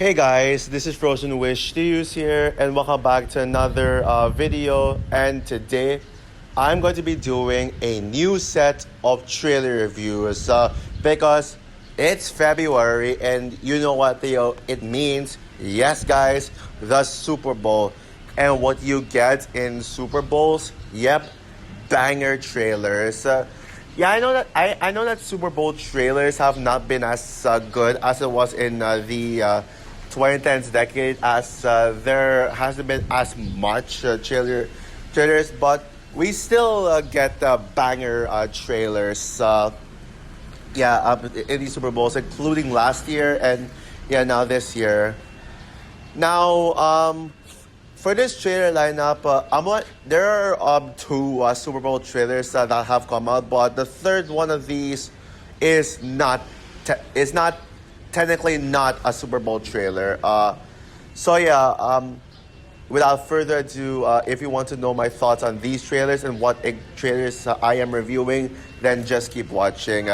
Hey guys, this is Frozen Wish Studios here, and welcome back to another video. And today, I'm going to be doing a new set of trailer reviews because it's February, and you know what it means. Yes, guys, the Super Bowl, and what you get in Super Bowls. Yep, banger trailers. Yeah, I know that Super Bowl trailers have not been as good as it was in the 2010s decade, as there hasn't been as much trailers, but we still get banger trailers. In these Super Bowls, including last year and now this year. Now, for this trailer lineup, there are two Super Bowl trailers that have come out, but the third one of these is not technically not a Super Bowl trailer. Without further ado, if you want to know my thoughts on these trailers and what trailers I am reviewing, then just keep watching.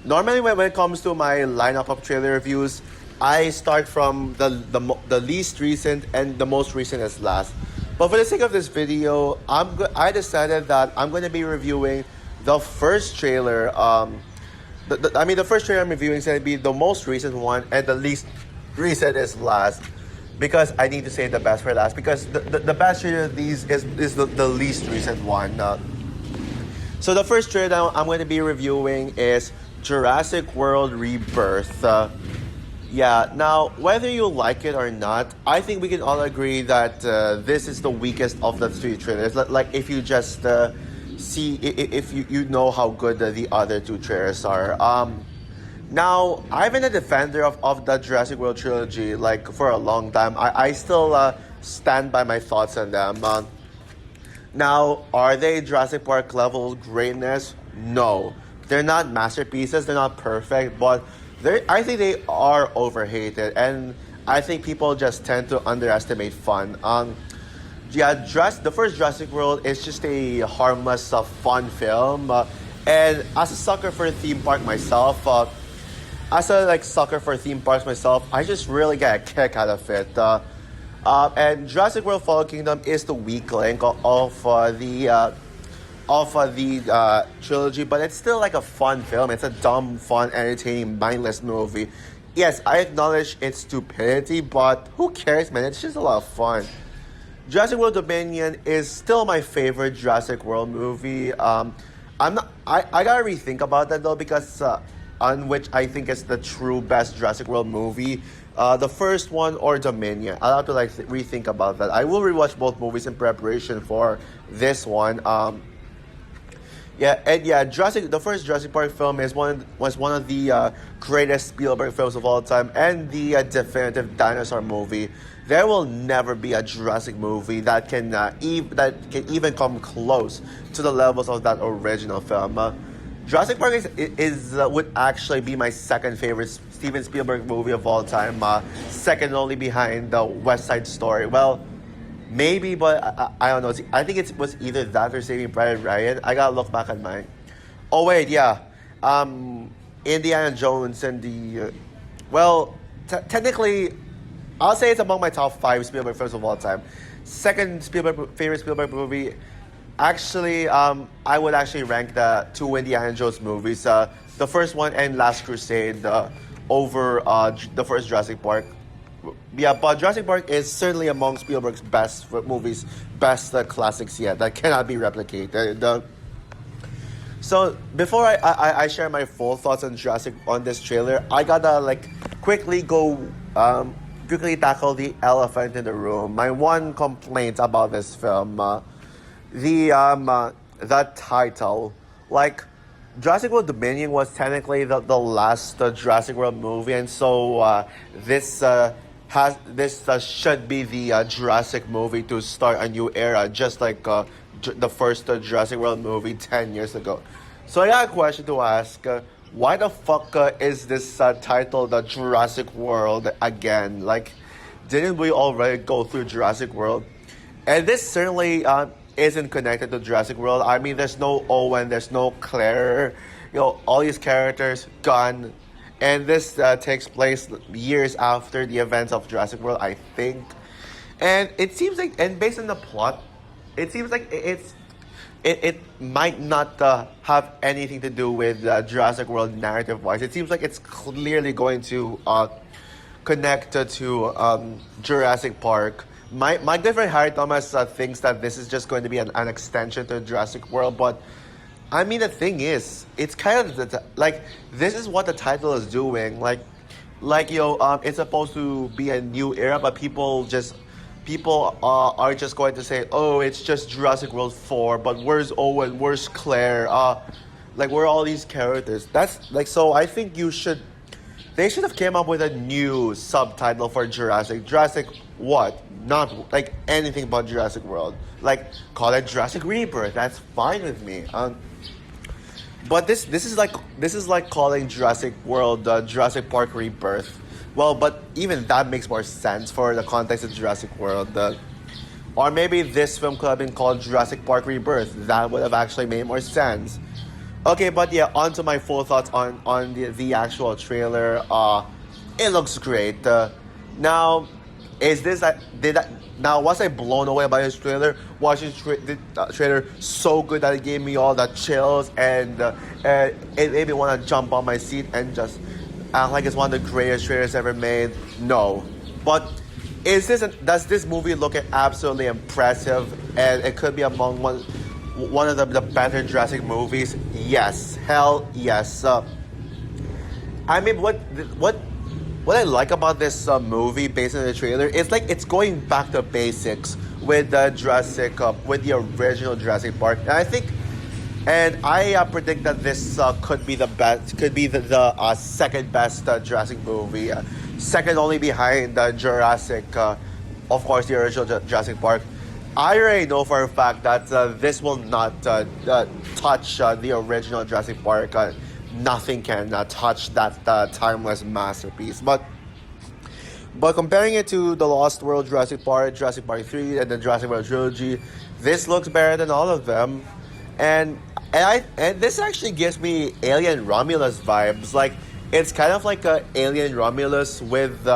Normally, when it comes to my lineup of trailer reviews, I start from the least recent and the most recent as last. But for the sake of this video, I decided that I'm going to be reviewing the first trailer. The first trailer I'm reviewing is going to be the most recent one, and the least recent is last. Because I need to say the best for last. Because the best trailer of these is the least recent one. So the first trailer that I'm going to be reviewing is Jurassic World Rebirth. Now, whether you like it or not, I think we can all agree that this is the weakest of the three trailers. Like, if you just see, if you know how good the other two trailers are. Now, I've been a defender of the Jurassic World trilogy, for a long time. I still stand by my thoughts on them. Now, are they Jurassic Park level greatness? No. They're not masterpieces, they're not perfect, but I think they are overhated, and I think people just tend to underestimate fun. The first Jurassic World is just a harmless, fun film, and as a sucker for theme parks myself, I just really get a kick out of it. And Jurassic World: Fallen Kingdom is the weak link of the trilogy, but it's still a fun film. It's a dumb, fun, entertaining, mindless movie. Yes, I acknowledge its stupidity, but who cares, man? It's just a lot of fun. Jurassic World Dominion is still my favorite Jurassic World movie. I gotta rethink about that though, because on which I think is the true best Jurassic World movie. The first one or Dominion. I'll have to rethink about that. I will rewatch both movies in preparation for this one. The first Jurassic Park film was one of the greatest Spielberg films of all time, and the definitive dinosaur movie. There will never be a Jurassic movie that can even come close to the levels of that original film. Jurassic Park would actually be my second favorite Steven Spielberg movie of all time, second only behind the West Side Story. Well, maybe, but I don't know. I think it was either that or Saving Private Ryan. I gotta look back at mine. Oh wait, yeah. Indiana Jones and technically, I'll say it's among my top 5 Spielberg films of all time. Second favorite Spielberg movie. Actually, I would actually rank the two Indiana Jones movies. The first one and Last Crusade over the first Jurassic Park. Yeah, but Jurassic Park is certainly among Spielberg's best movies, best classics yet that cannot be replicated. So before I share my full thoughts on this trailer, I gotta quickly tackle the elephant in the room. My one complaint about this film, the title, Jurassic World Dominion was technically the last Jurassic World movie, and so this should be the Jurassic movie to start a new era, just like the first Jurassic World movie 10 years ago. So I got a question to ask. Why the fuck is this title the Jurassic World again? Didn't we already go through Jurassic World? And this certainly isn't connected to Jurassic World. I mean, there's no Owen, there's no Claire, all these characters gone and this takes place years after the events of Jurassic World, I think. And it seems like, and based on the plot, it seems like it might not have anything to do with Jurassic World narrative wise. It seems like it's clearly going to connect to Jurassic Park. My good friend Harry Thomas thinks that this is just going to be an extension to Jurassic World, but I mean the thing is, it's kind of like this is what the title is doing. It's supposed to be a new era, but people are just going to say, oh, it's just Jurassic World 4, but where's Owen, where's Claire, where are all these characters? That's like, so I think they should have came up with a new subtitle for Jurassic what? Not like anything but Jurassic World. Like, call it Jurassic Rebirth. That's fine with me. But this is like calling Jurassic World Jurassic Park Rebirth. Well, but even that makes more sense for the context of Jurassic World. Or maybe this film could have been called Jurassic Park Rebirth. That would have actually made more sense. Okay, but yeah, on to my full thoughts on the actual trailer. It looks great. Now, was I blown away by this trailer? Watching the trailer so good that it gave me all the chills, and it made me want to jump on my seat and just act like it's one of the greatest trailers ever made. No, but does this movie look absolutely impressive, and it could be among one of the better Jurassic movies? Yes, hell yes. I mean, what I like about this movie, based on the trailer, is like it's going back to basics with with the original Jurassic Park, and I predict that this could be the second best Jurassic movie, second only behind Jurassic, of course, the original Jurassic Park. I already know for a fact that this will not touch the original Jurassic Park. Nothing can touch that timeless masterpiece. But comparing it to the Lost World Jurassic Park 3, and the Jurassic World trilogy, this looks better than all of them. And this actually gives me Alien Romulus vibes. Like, it's kind of like a Alien Romulus with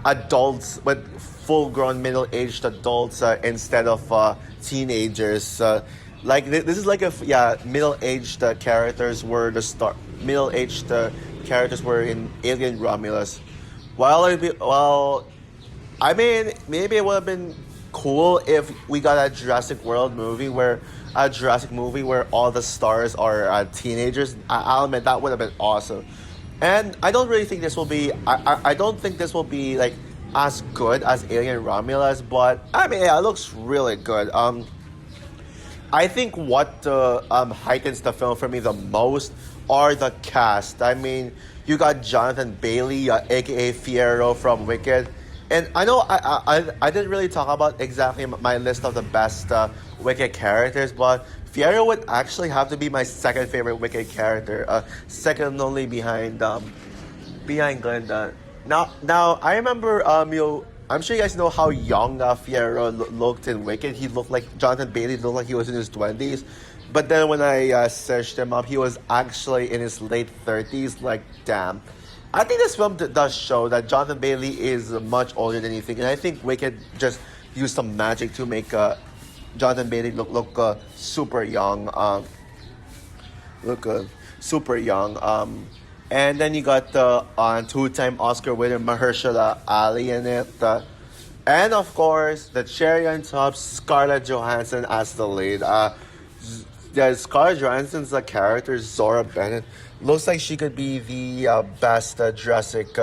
adults, with full-grown middle-aged adults instead of teenagers. This is like middle-aged characters were the start. Middle-aged characters were in Alien Romulus. I mean, maybe it would have been cool if we got a Jurassic movie where all the stars are teenagers. I'll admit that would have been awesome. And I don't really think this will be. I don't think this will be like as good as Alien Romulus, but I mean, yeah, it looks really good. I think what heightens the film for me the most are the cast. I mean, you got Jonathan Bailey, aka Fiyero from Wicked, and I know I didn't really talk about exactly my list of the best Wicked characters, but Fiyero would actually have to be my second favorite Wicked character, second only behind Glenda. Now I remember I'm sure you guys know how young Fiyero looked in Wicked. He looked like Jonathan Bailey looked like he was in his 20s. But then when I searched him up, he was actually in his late 30s. Like, damn. I think this film does show that Jonathan Bailey is much older than you think. And I think Wicked just used some magic to make Jonathan Bailey look super young. Super young. And then you got the two-time Oscar winner Mahershala Ali in it. And of course, the cherry on top, Scarlett Johansson as the lead. Scarlett Johansson's character, Zora Bennett, looks like she could be the best Jurassic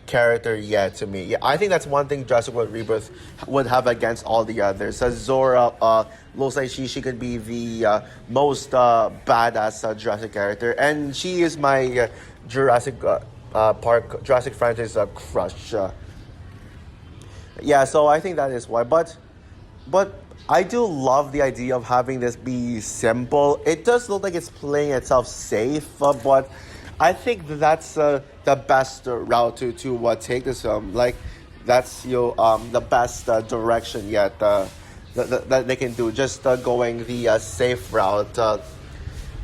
character yet to me. Yeah, I think that's one thing Jurassic World Rebirth would have against all the others. Zora looks like she could be the most badass Jurassic character. And she is my Jurassic franchise crush. Yeah, so I think that is why. But I do love the idea of having this be simple. It does look like it's playing itself safe, but I think that's the best route to take this film. Like, that's the best direction yet that they can do. Just going the safe route.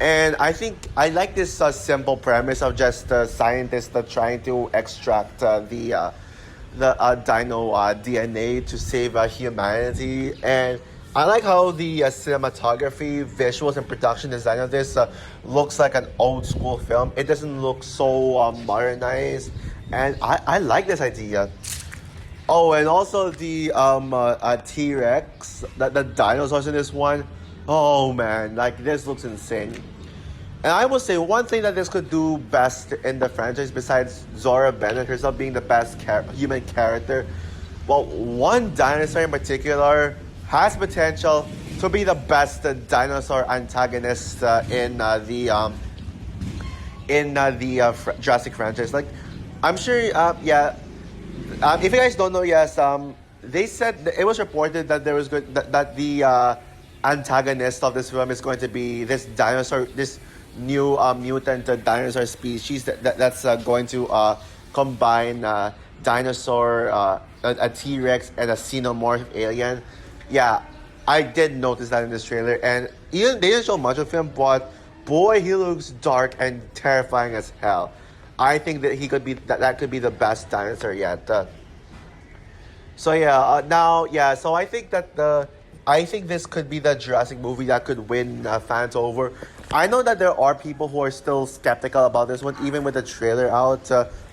And I think I like this simple premise of just scientists trying to extract the dino DNA to save humanity. And I like how the cinematography, visuals, and production design of this looks like an old school film. It doesn't look so modernized, and I like this idea. Oh, and also the T Rex, the dinosaurs in this one. Oh man, like this looks insane. And I will say one thing that this could do best in the franchise, besides Zora Bennett herself being the best human character, well, one dinosaur in particular has potential to be the best dinosaur antagonist in the Jurassic franchise. Like, I'm sure, yeah. If you guys don't know, yes, they said it was reported that there was that the antagonist of this film is going to be this dinosaur, this new mutant dinosaur species that's going to combine dinosaur, a T-Rex, and a xenomorph alien. Yeah, I did notice that in this trailer, and even they didn't show much of him, but boy, he looks dark and terrifying as hell. I think that he could be that could be the best dinosaur yet. So yeah, so I think this could be the Jurassic movie that could win fans over. I know that there are people who are still skeptical about this one, even with the trailer out,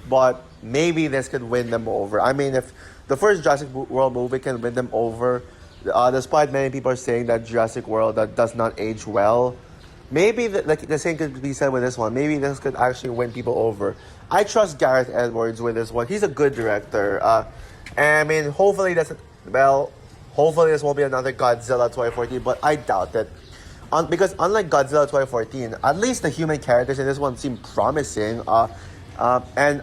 but maybe this could win them over. I mean, if the first Jurassic World movie can win them over, despite many people are saying that Jurassic World does not age well, maybe the same could be said with this one. Maybe this could actually win people over. I trust Gareth Edwards with this one. He's a good director. And I mean, hopefully this won't be another Godzilla 2014, but I doubt it. Because unlike Godzilla 2014, at least the human characters in this one seem promising. And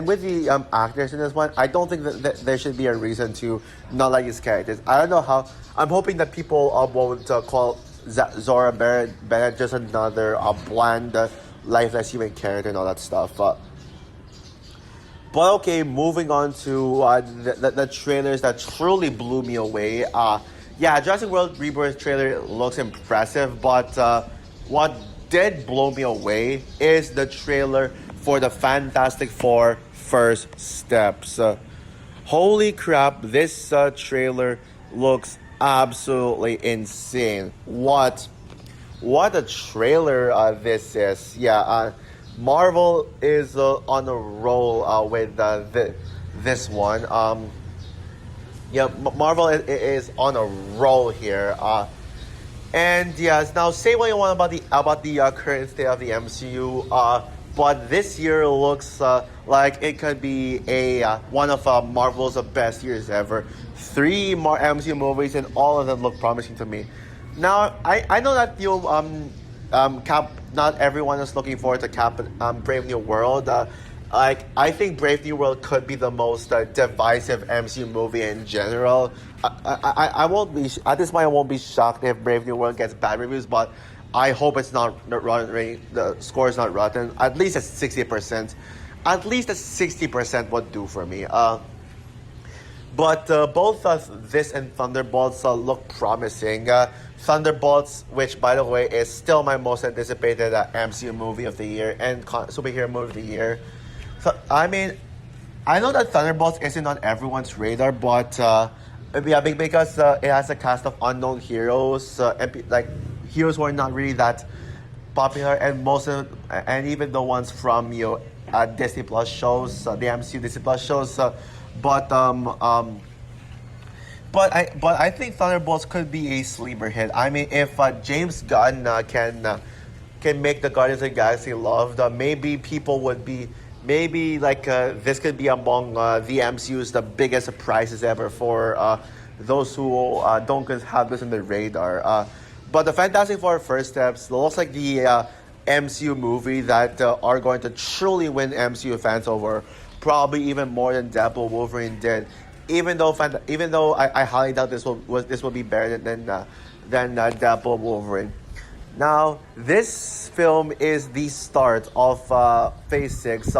with the actors in this one, I don't think that there should be a reason to not like these characters. I don't know how. I'm hoping that people won't call Zora Bennett just another bland, lifeless human character and all that stuff. But okay, moving on to the trailers that truly blew me away. Yeah, Jurassic World Rebirth trailer looks impressive, but what did blow me away is the trailer for the Fantastic Four First Steps. Holy crap, this trailer looks absolutely insane. What a trailer this is. Yeah, Marvel is on a roll with this one. Yeah, Marvel is on a roll here. And yes, now say what you want about the current state of the MCU. But this year looks like it could be one of Marvel's best years ever. 3 more MCU movies, and all of them look promising to me. Now, I know that not everyone is looking forward to Brave New World. I think Brave New World could be the most divisive MCU movie in general. I won't be at this point. I won't be shocked if Brave New World gets bad reviews, but I hope it's not rotten. The score is not rotten. At least at 60%. At least at 60% would do for me. But both this and Thunderbolts look promising. Thunderbolts, which by the way is still my most anticipated MCU movie of the year and superhero movie of the year. So, I mean, I know that Thunderbolts isn't on everyone's radar, but because it has a cast of unknown heroes, like heroes who are not really that popular, and even the ones from Disney Plus shows, the MCU Disney Plus shows, but I think Thunderbolts could be a sleeper hit. I mean, if James Gunn can make the Guardians of the Galaxy loved, maybe people would be. Maybe this could be among the MCU's the biggest surprises ever for those who don't have this on their radar. But the Fantastic Four First Steps looks like the MCU movie that are going to truly win MCU fans over, probably even more than Deadpool Wolverine did. Even though I highly doubt this will be better than Deadpool Wolverine. Now, this film is the start of Phase 6,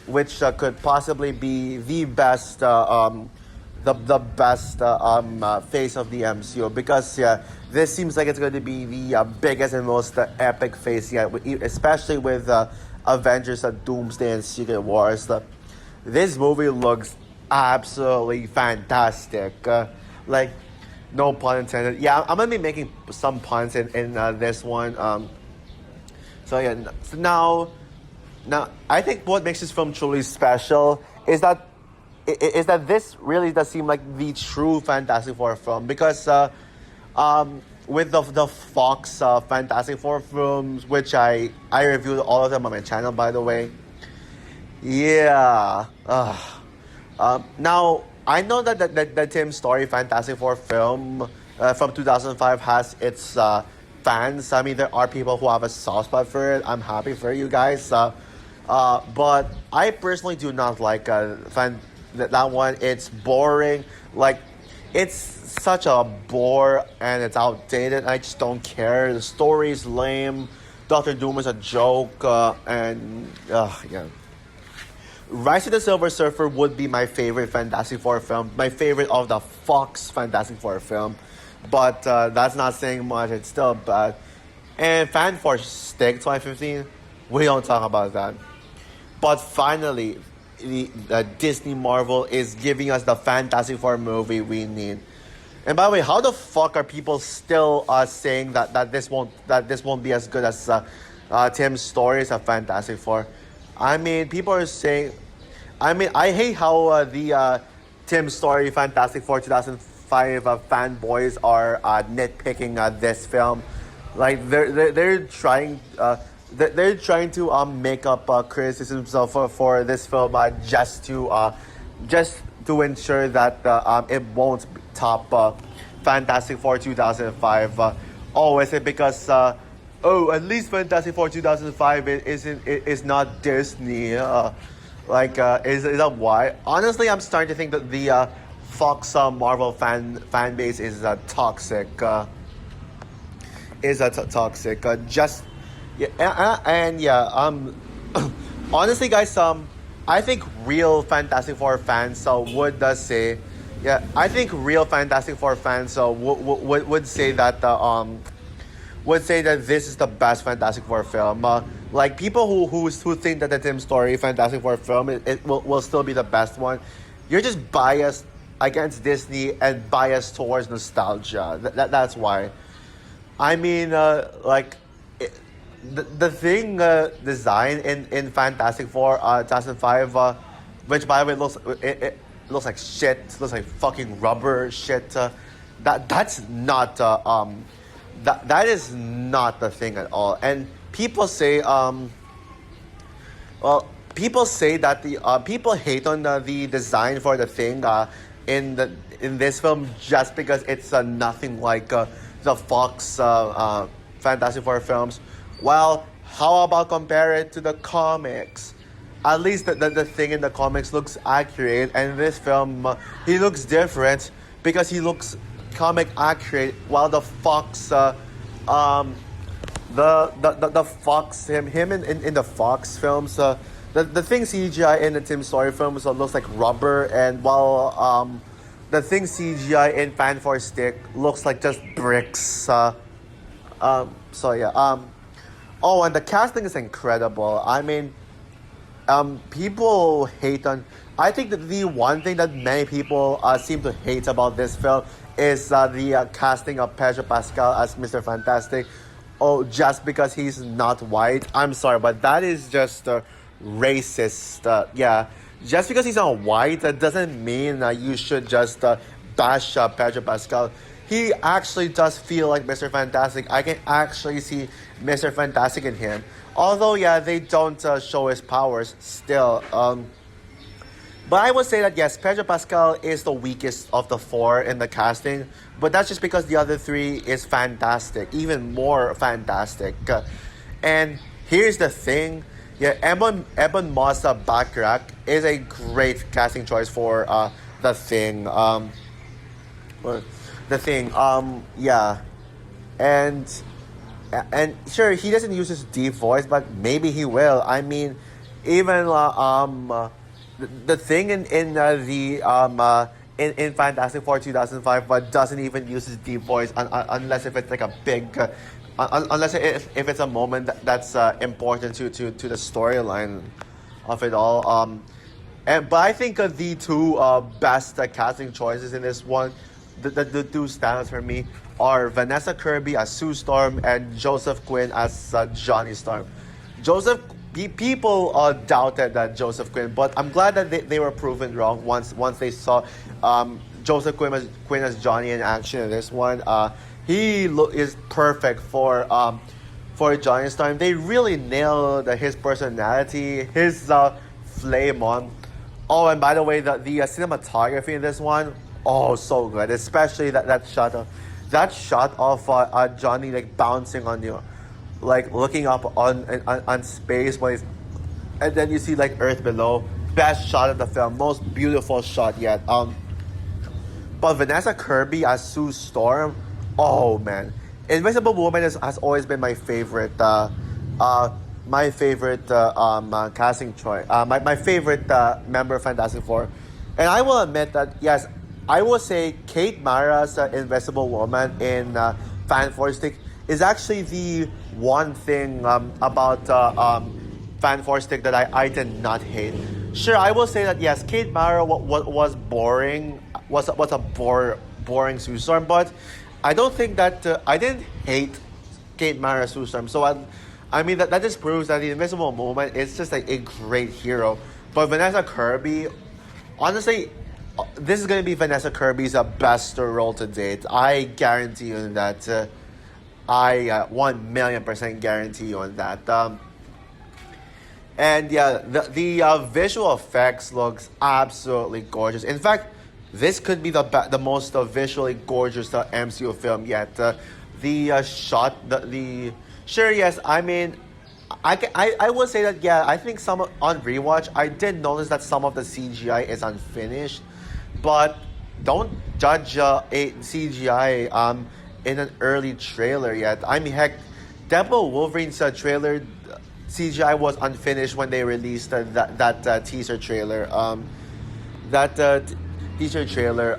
which could possibly be the best the best phase of the MCU, because yeah, this seems like it's going to be the biggest and most epic phase yet, especially with Avengers, Doomsday, and Secret Wars. This movie looks absolutely fantastic. Like, no pun intended. Yeah, I'm gonna be making some puns in this one. So yeah, so now I think what makes this film truly special is that this really does seem like the true Fantastic Four film, because with the Fox Fantastic Four films, which I reviewed all of them on my channel, by the way. Yeah. Now I know that Tim Story Fantastic Four film from 2005 has its fans. I mean, there are people who have a soft spot for it. I'm happy for you guys. But I personally do not like that one. It's boring. Like, it's such a bore and it's outdated. I just don't care. The story is lame. Doctor Doom is a joke. And yeah. Rise of the Silver Surfer would be my favorite Fantastic Four film. My favorite of the Fox Fantastic Four film. But that's not saying much. It's still bad. And Fan Force Stick 2015, we don't talk about that. But finally, the Disney Marvel is giving us the Fantastic Four movie we need. And by the way, how the fuck are people still saying that this won't be as good as Tim's stories of Fantastic Four? I mean, people are saying. I mean, I hate how the Tim Story Fantastic Four 2005 fanboys are nitpicking this film. Like, they're trying. They're trying to make up criticisms for this film just to ensure that it won't top Fantastic Four 2005. Oh, is it because at least Fantastic Four 2005 is not Disney? Is that why? Honestly, I'm starting to think that the Fox Marvel fan base is toxic. Toxic. Just. Yeah, and yeah, honestly, guys, I think real Fantastic Four fans would say, yeah, I think real Fantastic Four fans would say that this is the best Fantastic Four film. Like, people who think that the Tim Story Fantastic Four film it will still be the best one, you're just biased against Disney and biased towards nostalgia. That's why. I mean, The thing design in Fantastic Four 2005, which by the way it looks like shit, looks like fucking rubber shit. That's not that is not the thing at all. And people say people say that the people hate on the design for the thing in this film just because it's nothing like the Fox Fantastic Four films. Well, how about compare it to the comics? At least the thing in the comics looks accurate, and in this film, he looks different because he looks comic accurate, while the Fox, the Fox, him in the Fox films, the thing CGI in the Tim Story films looks like rubber, and while the thing CGI in Fan for Stick looks like just bricks. So yeah. Oh, and the casting is incredible. I mean, people hate on. I think that the one thing that many people seem to hate about this film is the casting of Pedro Pascal as Mr. Fantastic. Oh, just because he's not white. I'm sorry, but that is just racist. Yeah, just because he's not white, that doesn't mean you should just bash Pedro Pascal. He actually does feel like Mr. Fantastic. I can actually see Mr. Fantastic in him. Although, yeah, they don't show his powers still. But I would say that, yes, Pedro Pascal is the weakest of the four in the casting. But that's just because the other three is fantastic. Even more fantastic. And here's the thing. Yeah, Ebon Moss-Bachrach is a great casting choice for the Thing. The Thing, yeah. And sure, he doesn't use his deep voice, but maybe he will. I mean, even the Thing in Fantastic Four 2005, but doesn't even use his deep voice unless if it's like a big, unless if it's a moment that's important to the storyline of it all. But I think the two best casting choices in this one, the two standouts for me are Vanessa Kirby as Sue Storm and Joseph Quinn as Johnny Storm. People doubted that Joseph Quinn, but I'm glad that they were proven wrong once they saw Joseph Quinn as Johnny in action in this one. He is perfect for Johnny Storm. They really nailed his personality, his flame on. Oh, and by the way, the cinematography in this one, oh, so good. Especially that shot of Johnny like bouncing on you, like looking up on space when he's, and then you see like Earth below. Best shot of the film, most beautiful shot yet. But Vanessa Kirby as Sue Storm, oh man, Invisible Woman has always been my favorite. Casting choice. My favorite member of Fantastic Four, and I will admit that yes, I will say Kate Mara's Invisible Woman in Fan Four Stick is actually the one thing about Fan Four Stick that I did not hate. Sure, I will say that yes, Kate Mara was boring, was a boring Sue Storm, but I don't think that I didn't hate Kate Mara Sue Storm. So I mean that just proves that the Invisible Woman is just like a great hero. But Vanessa Kirby, honestly, this is gonna be Vanessa Kirby's best role to date. I guarantee you that. I 1,000,000% guarantee you on that. And yeah, the visual effects looks absolutely gorgeous. In fact, this could be the most visually gorgeous MCU film yet. The shot, the sure, yes. I mean, I will say that yeah. I think some on rewatch, I did notice that some of the CGI is unfinished, but don't judge a CGI in an early trailer yet. I mean, heck, Deadpool Wolverine's trailer CGI was unfinished when they released that teaser trailer. Teaser trailer.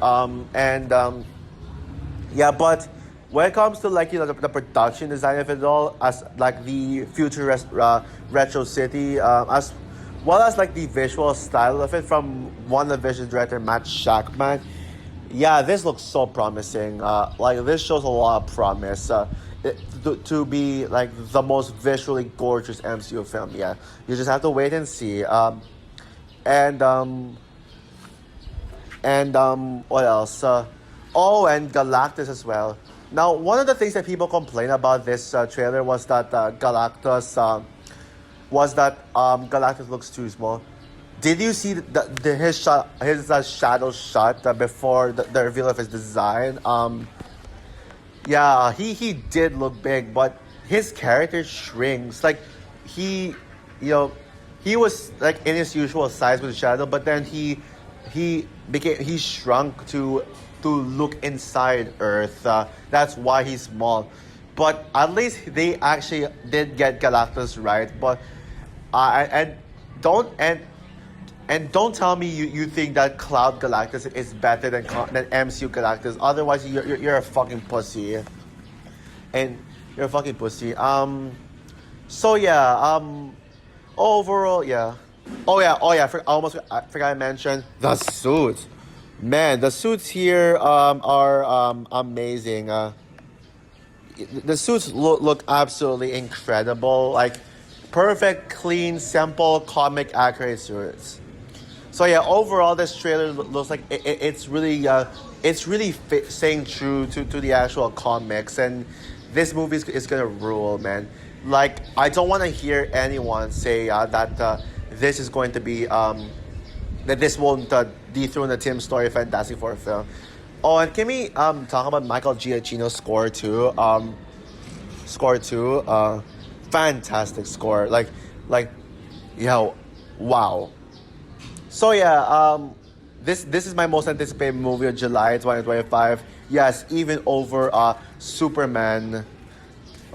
Yeah, but when it comes to like the production design of it all, as like the futurist retro city, as well as like the visual style of it from WandaVision director Matt Shakman, yeah, this looks so promising. Like this shows a lot of promise to be like the most visually gorgeous MCU film. Yeah, you just have to wait and see. And what else? Oh, and Galactus as well. Now, one of the things that people complain about this trailer was that Galactus looks too small. Did you see his shadow shot before the reveal of his design? Yeah, he did look big, but his character shrinks. Like he was like in his usual size with shadow, but then he shrunk to look inside Earth. That's why he's small. But at least they actually did get Galactus right. But and don't tell me you think that Cloud Galactus is better than MCU Galactus. Otherwise, you're a fucking pussy. And you're a fucking pussy. So yeah. Overall, yeah. Oh yeah. I forgot to mention the suits. Man, the suits here are amazing. The suits look absolutely incredible. Like perfect, clean, simple, comic accurate suits. So yeah, overall, this trailer looks like it's really staying true to the actual comics, and this movie is gonna rule, man. Like I don't want to hear anyone say that this is going to be that this won't dethrone the Tim Story Fantastic Four film. Oh, and can we talk about Michael Giacchino's score too? Fantastic score. Like, yeah, wow. So yeah, this is my most anticipated movie of July 2025. Yes, even over Superman.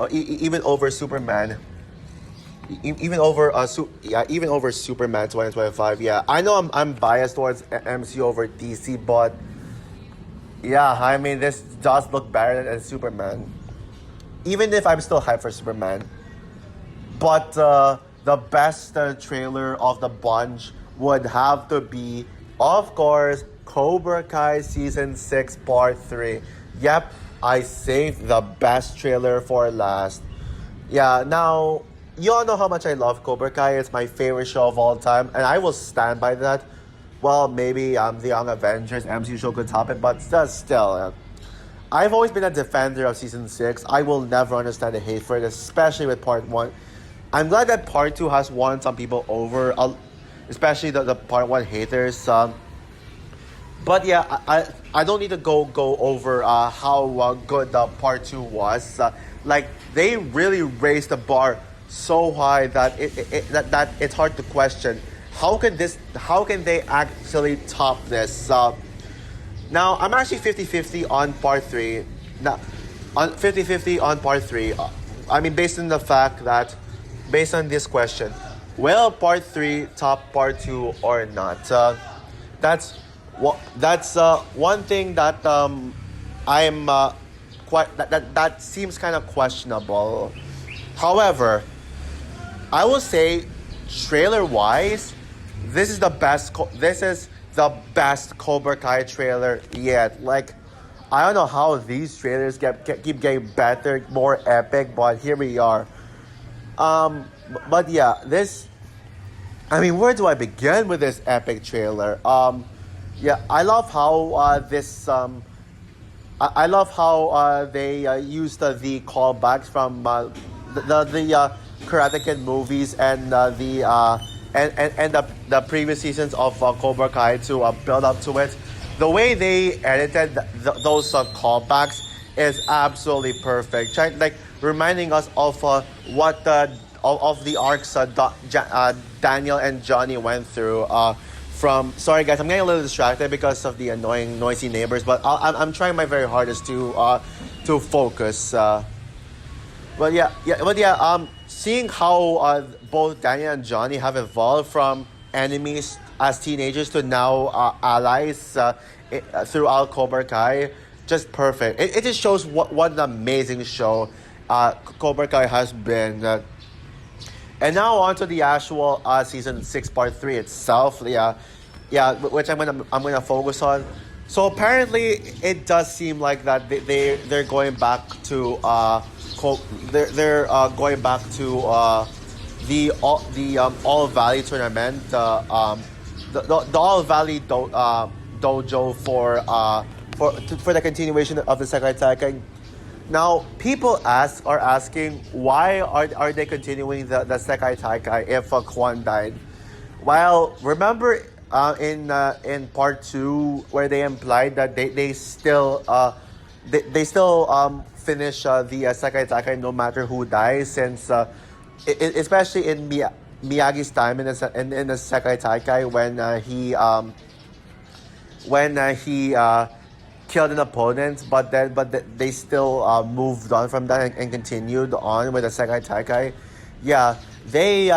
Even over Superman. even over even over Superman 2025. Yeah, I know I'm biased towards MCU over DC, but yeah, I mean this does look better than Superman. Even if I'm still hyped for Superman, but the best trailer of the bunch would have to be, of course, Cobra Kai Season 6 Part 3. Yep, I saved the best trailer for last. Yeah, now, you all know how much I love Cobra Kai. It's my favorite show of all time, and I will stand by that. Well, maybe the Young Avengers MCU show could top it, but still, I've always been a defender of Season 6. I will never understand the hate for it, especially with Part 1. I'm glad that Part 2 has won some people over, especially the Part 1 haters. But yeah, I don't need to go over how good the Part 2 was. Like, they really raised the bar so high that that it's hard to question. How can they actually top this? Now, I'm actually 50-50 on Part 3. Now, on 50-50 on Part 3. I mean, based on the fact that, based on this question, will Part 3 top Part 2 or not? That's one thing that I'm quite that seems kind of questionable. However, I will say, trailer wise, this is the best. This is the best Cobra Kai trailer yet. Like, I don't know how these trailers keep getting better, more epic, but here we are. But yeah, this. I mean, where do I begin with this epic trailer? Yeah, I love how I love how they used the callbacks from the Karate Kid movies and the previous seasons of Cobra Kai to build up to it. The way they edited those callbacks is absolutely perfect. Like, reminding us of what of the arcs Daniel and Johnny went through. Sorry guys, I'm getting a little distracted because of the annoying, noisy neighbors, but I'm trying my very hardest to focus. But yeah. Seeing how both Daniel and Johnny have evolved from enemies as teenagers to now allies throughout Cobra Kai, just perfect. It just shows what an amazing show Cobra Kai has been. And now on to the actual season 6 part 3 itself. Yeah, which I'm gonna focus on. So apparently, it does seem like that they're going back to they're going back to the All Valley tournament, the All Valley dojo for the continuation of the Sekai Taikai. Now, people are asking, why are they continuing the Sekai Taikai if Kwon died? Well, remember in part 2 where they implied that they still finish the Sekai Taikai no matter who dies, since especially in Miyagi's time in the Sekai Taikai when he killed an opponent, but they still moved on from that and continued on with the Sekai Taikai. Yeah, they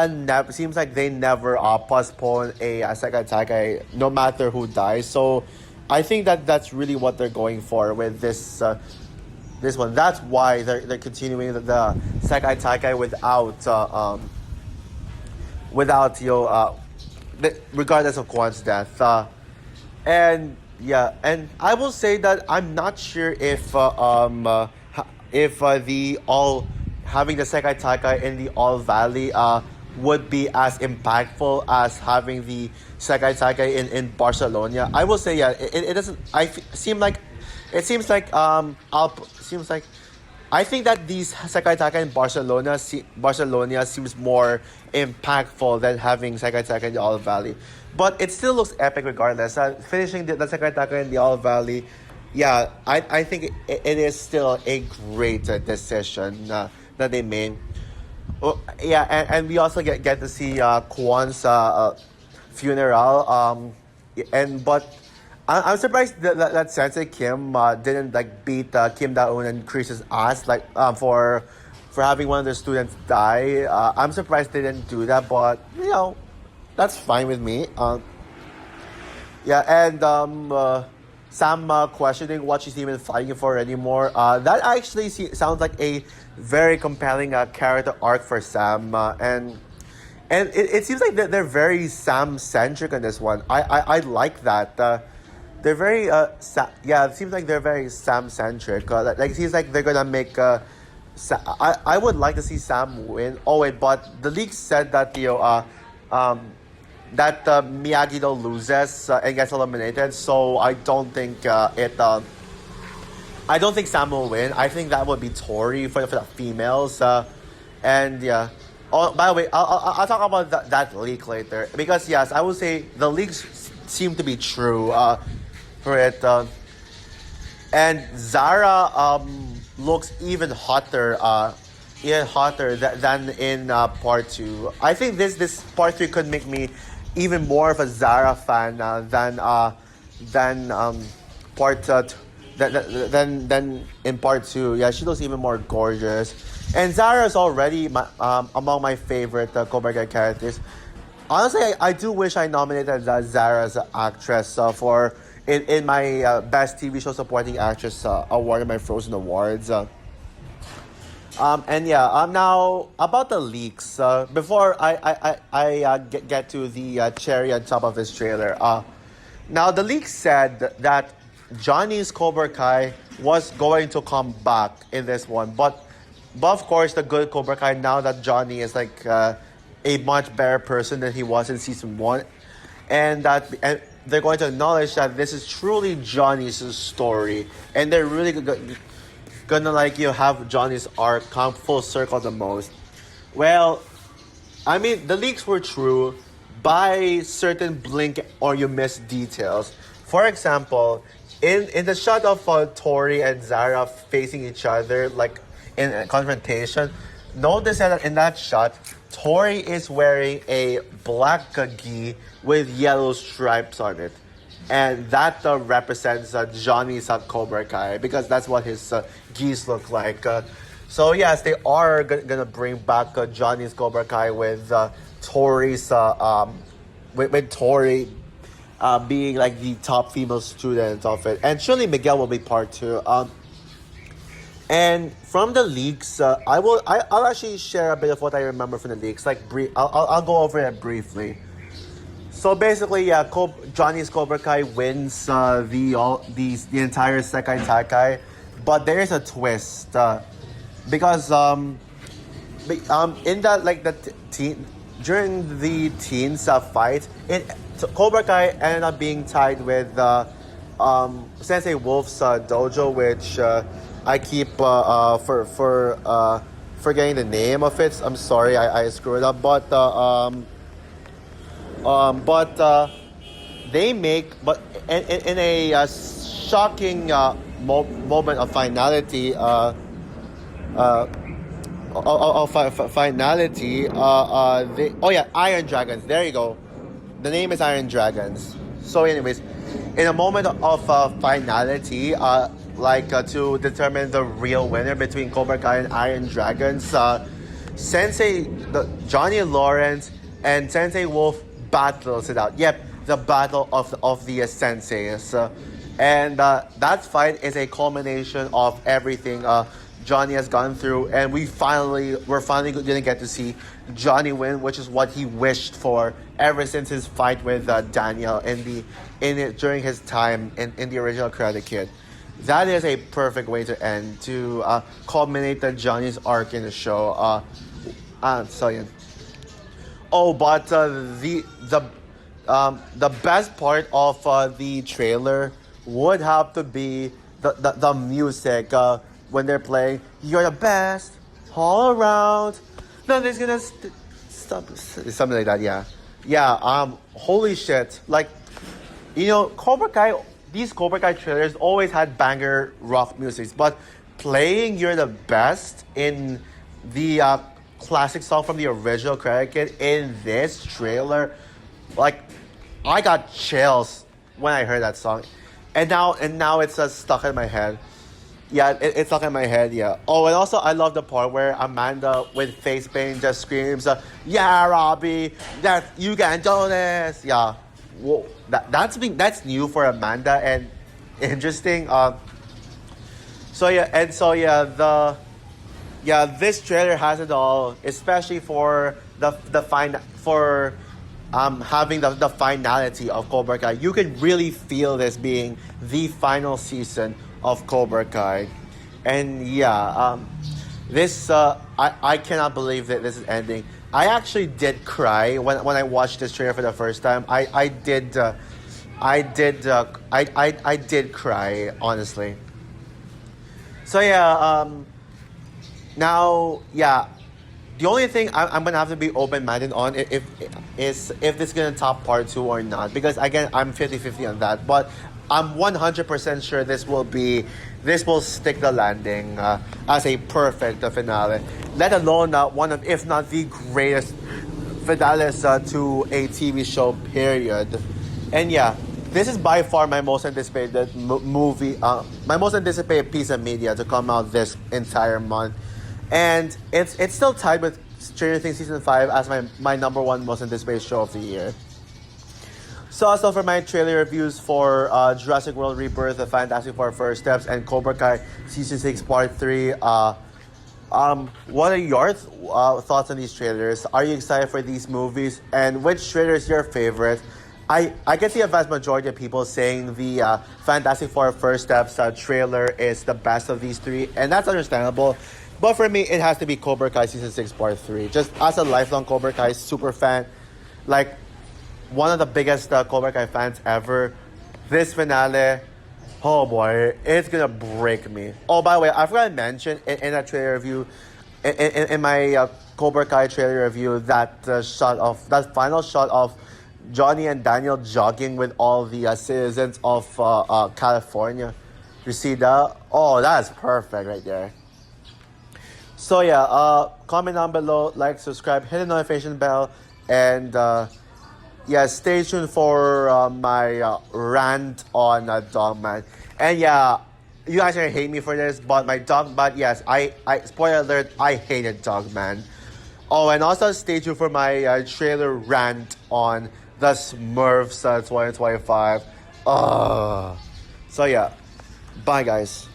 seems like they never postpone a Sekai Taikai no matter who dies. So I think that's really what they're going for with this one. That's why they're continuing the Sekai Taikai without regardless of Kwon's death. And yeah, and I will say that I'm not sure if the all having the Sekai Taikai in the All Valley would be as impactful as having the Sekai Taikai in Barcelona. I will say, yeah, it doesn't. Seems like I think that these Sekai Taikai in Barcelona seems more impactful than having Sekai Taikai in the All Valley. But it still looks epic regardless. Finishing the Sekai Taikai in the All Valley, yeah, I think it is still a great decision that they made. Yeah, and we also get to see Kwon's funeral. But I'm surprised that Sensei Kim didn't beat Kim Da-eun and Chris's ass for for having one of their students die. I'm surprised they didn't do that, but that's fine with me. Yeah, and Sam questioning what she's even fighting for anymore. That actually sounds like a very compelling character arc for Sam, and it seems like they're very Sam centric in this one. I like that. They're very yeah. It seems like they're very Sam centric. Like it seems like they're gonna make. I would like to see Sam win. Oh wait, but the leak said that that Miyagi-Do loses and gets eliminated. So I don't think I don't think Sam will win. I think that would be Tori for the females. And yeah. Oh, by the way, I'll talk about that leak later because yes, I would say the leaks seem to be true. For it, and Zara looks even hotter than in part 2. I think this part 3 could make me even more of a Zara fan than part than in part 2. Yeah, she looks even more gorgeous, and Zara is already among my favorite Cobra Kai characters. Honestly, I do wish I nominated Zara as an actress for in my best TV show supporting actress award in my Frozen Awards. And yeah, now about the leaks. Before I get to the cherry on top of this trailer. Now the leak said that Johnny's Cobra Kai was going to come back in this one, but of course the good Cobra Kai, now that Johnny is like a much better person than he was in season 1, and they're going to acknowledge that this is truly Johnny's story, and they're really gonna have Johnny's arc come full circle the most. Well, I mean, the leaks were true by certain blink or you miss details. For example, in the shot of Tori and Zara facing each other like in a confrontation, notice that in that shot, Tori is wearing a black gi with yellow stripes on it. And that represents Johnny's Cobra Kai, because that's what his gis look like. So yes, they are gonna bring back Johnny's Cobra Kai with Tori's with Tori being like the top female student of it, and surely Miguel will be part 2. And from the leaks, I'll actually share a bit of what I remember from the leaks. I'll go over it briefly. So basically, yeah, Johnny's Cobra Kai wins the entire Sekai Taikai, but there is a twist because in during the teens fight, Cobra Kai ended up being tied with Sensei Wolf's dojo, which I keep forgetting the name of it. I'm sorry, I screwed up, but they make in a shocking moment of finality Iron Dragons, there you go, the name is Iron Dragons. So anyways, in a moment of finality, to determine the real winner between Cobra Kai and Iron Dragons, Johnny Lawrence and Sensei Wolf battles it out. Yep, the battle of the senseis, and that fight is a culmination of everything Johnny has gone through, and we're finally gonna get to see Johnny win, which is what he wished for ever since his fight with Daniel during his time in the original Karate Kid. That is a perfect way to end, to culminate Johnny's arc in the show. So yeah. Oh, but the best part of the trailer would have to be the music when they're playing "You're the best all around." Nothing's gonna stop. Something like that. Yeah. Holy shit! Cobra Kai. These Cobra Kai trailers always had banger rock music, but playing "You're the Best" in the classic song from the original Karate Kid in this trailer, I got chills when I heard that song, and now it's stuck in my head. Yeah, it's stuck in my head. Yeah. Oh, and also I love the part where Amanda with face paint just screams, "Yeah, Robbie, that you can do this." Yeah. Whoa, that's new for Amanda and interesting. This trailer has it all, especially for having the finality of Cobra Kai. You can really feel this being the final season of Cobra Kai, and I cannot believe that this is ending. I actually did cry when I watched this trailer for the first time. I did cry, honestly. So now, the only thing I'm gonna have to be open minded on if this is gonna top part two or not, because again I'm 50-50 on that, but I'm 100% sure this will stick the landing as a perfect finale, let alone one of, if not the greatest finales to a TV show, period. And this is by far my most anticipated movie, my most anticipated piece of media to come out this entire month. And it's still tied with Stranger Things Season 5 as my number one most anticipated show of the year. So also for my trailer reviews for Jurassic World Rebirth, The Fantastic Four First Steps, and Cobra Kai Season 6 Part 3, what are your thoughts on these trailers? Are you excited for these movies? And which trailer is your favorite? I can see a vast majority of people saying the Fantastic Four First Steps trailer is the best of these three, and that's understandable. But for me, it has to be Cobra Kai Season 6 Part 3. Just as a lifelong Cobra Kai super fan, like one of the biggest Cobra Kai fans ever, this finale, oh boy, it's gonna break me. Oh, by the way, I forgot to mention in that trailer review, in my Cobra Kai trailer review, that final shot of Johnny and Daniel jogging with all the citizens of California. You see that? Oh, that's perfect right there. So comment down below, like, subscribe, hit the notification bell, and stay tuned for my rant on Dogman. And you guys are gonna hate me for this, but yes, I spoiler alert, I hated Dogman. Oh, and also stay tuned for my trailer rant on the Smurfs 2025. Bye guys.